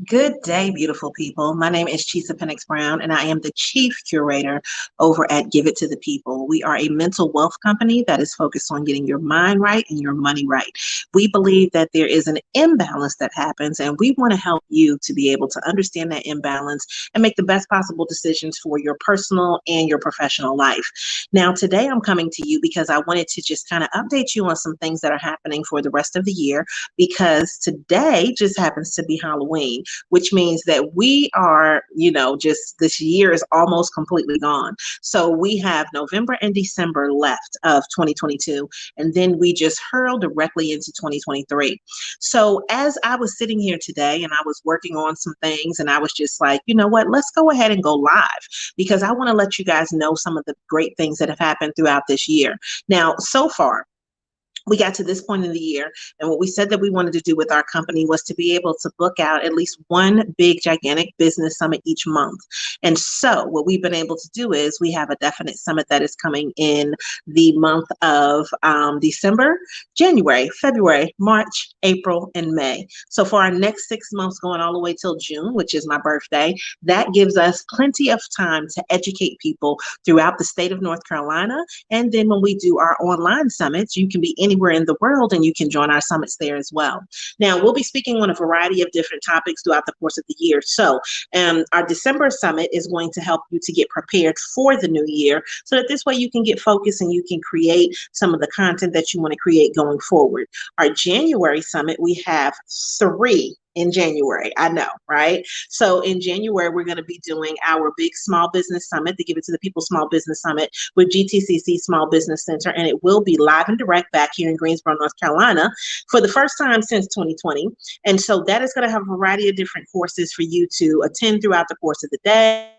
Good day, beautiful people. My name is Chisa Penix Brown, and I am the Chief Curator over at Give It to the People. We are a mental wealth company that is focused on getting your mind right and your money right. We believe that there is an imbalance that happens, and we want to help you to be able to understand that imbalance and make the best possible decisions for your personal and your professional life. Now, today I'm coming to you because I wanted to just kind of update you on some things that are happening for the rest of the year because today just happens to be Halloween, which means that we are, just this year is almost completely gone. So we have November and December left of 2022, and then we just hurl directly into 2023. So as I was sitting here today and I was working on some things, and I was just like, you know what, let's go ahead and go live because I want to let you guys know some of the great things that have happened throughout this year. Now, so far, we got to this point in the year, and what we said that we wanted to do with our company was to be able to book out at least one big gigantic business summit each month. And so what we've been able to do is we have a definite summit that is coming in the month of December, January, February, March, April, and May. So for our next 6 months, going all the way till June, which is my birthday, that gives us plenty of time to educate people throughout the state of North Carolina. And then when we do our online summits, you can be anywhere in the world and you can join our summits there as well. Now, we'll be speaking on a variety of different topics throughout the course of the year. So our December summit is going to help you to get prepared for the new year so that this way you can get focused and you can create some of the content that you want to create going forward. Our January summit, we have three in January. I know, right? So in January, we're going to be doing our big small business summit, the Give It to the People Small Business Summit with GTCC Small Business Center, and it will be live and direct back here in Greensboro, North Carolina for the first time since 2020. And so that is going to have a variety of different courses for you to attend throughout the course of the day.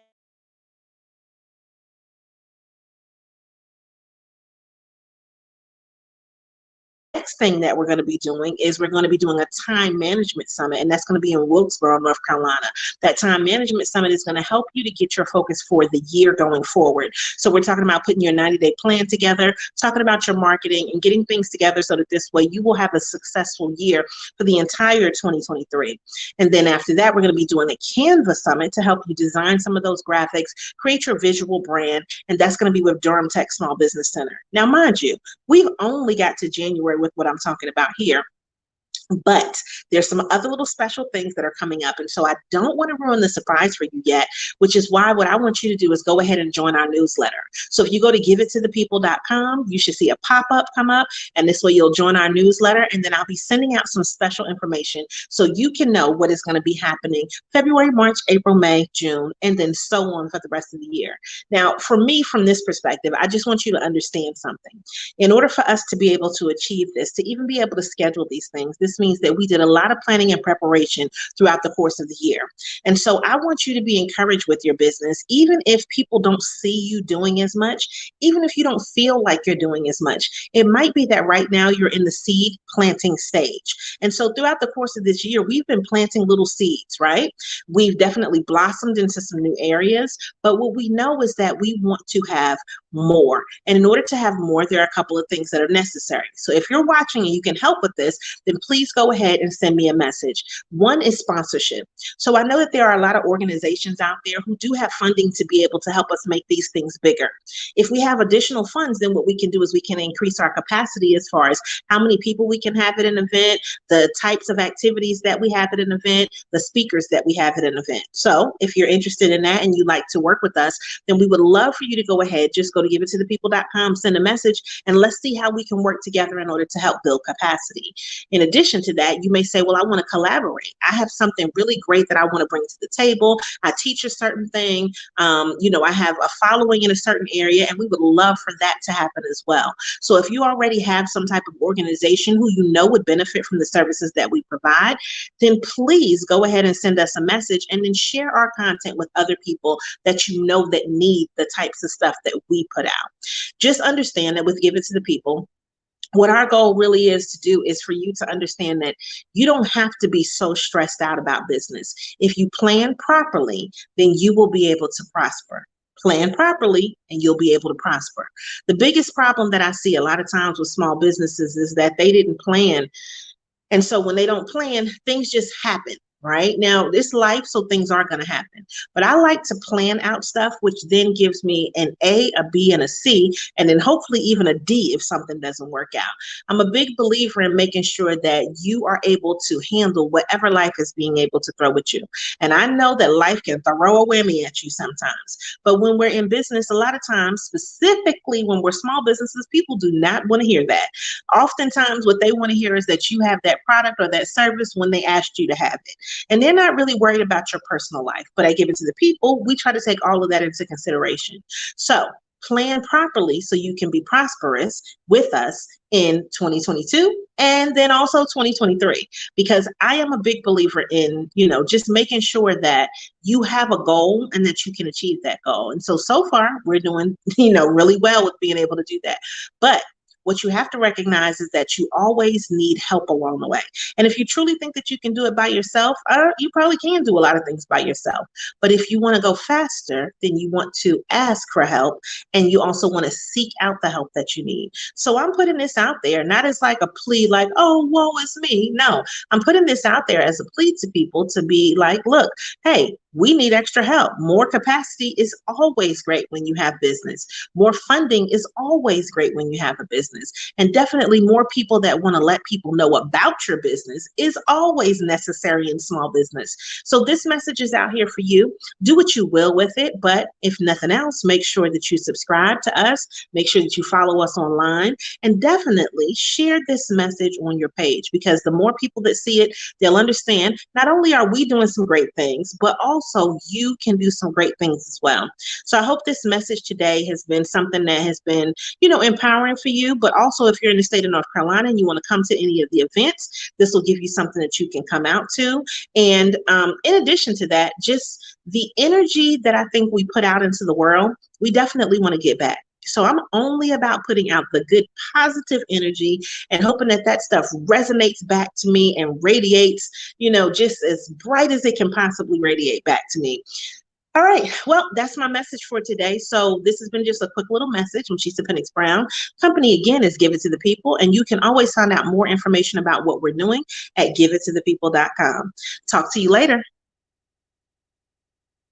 Next thing that we're going to be doing is we're going to be doing a time management summit, and that's going to be in Wilkesboro, North Carolina. That time management summit is going to help you to get your focus for the year going forward. So we're talking about putting your 90-day plan together, talking about your marketing and getting things together so that this way you will have a successful year for the entire 2023. And then after that, we're going to be doing a Canva summit to help you design some of those graphics, create your visual brand, and that's going to be with Durham Tech Small Business Center. Now, mind you, we've only got to January with what I'm talking about here. But there's some other little special things that are coming up. And so I don't want to ruin the surprise for you yet, which is why what I want you to do is go ahead and join our newsletter. So if you go to giveittothepeople.com, you should see a pop-up come up, and this way you'll join our newsletter, and then I'll be sending out some special information so you can know what is going to be happening February, March, April, May, June, and then so on for the rest of the year. Now, for me, from this perspective, I just want you to understand something. In order for us to be able to achieve this, to even be able to schedule these things, this means that we did a lot of planning and preparation throughout the course of the year. And so I want you to be encouraged with your business, even if people don't see you doing as much, even if you don't feel like you're doing as much. It might be that right now you're in the seed planting stage. And so throughout the course of this year, we've been planting little seeds, right? We've definitely blossomed into some new areas, but what we know is that we want to have more. And in order to have more, there are a couple of things that are necessary. So if you're watching and you can help with this, then please go ahead and send me a message. One is sponsorship. So I know that there are a lot of organizations out there who do have funding to be able to help us make these things bigger. If we have additional funds, then what we can do is we can increase our capacity as far as how many people we can have at an event, the types of activities that we have at an event, the speakers that we have at an event. So if you're interested in that and you'd like to work with us, then we would love for you to go ahead, just go to giveittothepeople.com, send a message, and let's see how we can work together in order to help build capacity. In addition to that, you may say, well, I want to collaborate. I have something really great that I want to bring to the table. I teach a certain thing. I have a following in a certain area, and we would love for that to happen as well. So if you already have some type of organization who you know would benefit from the services that we provide, then please go ahead and send us a message and then share our content with other people that you know that need the types of stuff that we put out. Just understand that with Give It to the People, what our goal really is to do is for you to understand that you don't have to be so stressed out about business. If you plan properly, then you will be able to prosper. Plan properly and you'll be able to prosper. The biggest problem that I see a lot of times with small businesses is that they didn't plan. And so when they don't plan, things just happen. right? Now, this life, so things are going to happen. But I like to plan out stuff, which then gives me an A, a B, and a C, and then hopefully even a D if something doesn't work out. I'm a big believer in making sure that you are able to handle whatever life is being able to throw at you. And I know that life can throw a whammy at you sometimes. But when we're in business, a lot of times, specifically when we're small businesses, people do not want to hear that. Oftentimes, what they want to hear is that you have that product or that service when they asked you to have it. And they're not really worried about your personal life. But I give it to the people. We try to take all of that into consideration. So plan properly so you can be prosperous with us in 2022 and then also 2023, because I am a big believer in, just making sure that you have a goal and that you can achieve that goal. And so far we're doing, really well with being able to do that. But what you have to recognize is that you always need help along the way. And if you truly think that you can do it by yourself, you probably can do a lot of things by yourself. But if you want to go faster, then you want to ask for help, and you also want to seek out the help that you need. So I'm putting this out there, not as like a plea, like, oh, woe is me. No, I'm putting this out there as a plea to people to be like, look, hey, we need extra help. More capacity is always great when you have business. More funding is always great when you have a business. And definitely more people that want to let people know about your business is always necessary in small business. So this message is out here for you. Do what you will with it. But if nothing else, make sure that you subscribe to us. Make sure that you follow us online, and definitely share this message on your page, because the more people that see it, they'll understand not only are we doing some great things, but also you can do some great things as well. So I hope this message today has been something that has been, empowering for you. But also, if you're in the state of North Carolina and you want to come to any of the events, this will give you something that you can come out to. And in addition to that, just the energy that I think we put out into the world, we definitely want to get back. So I'm only about putting out the good, positive energy and hoping that that stuff resonates back to me and radiates, just as bright as it can possibly radiate back to me. All right. Well, that's my message for today. So this has been just a quick little message from Chisa Penix Brown. Company, again, is Give It to the People. And you can always find out more information about what we're doing at giveittothepeople.com. Talk to you later.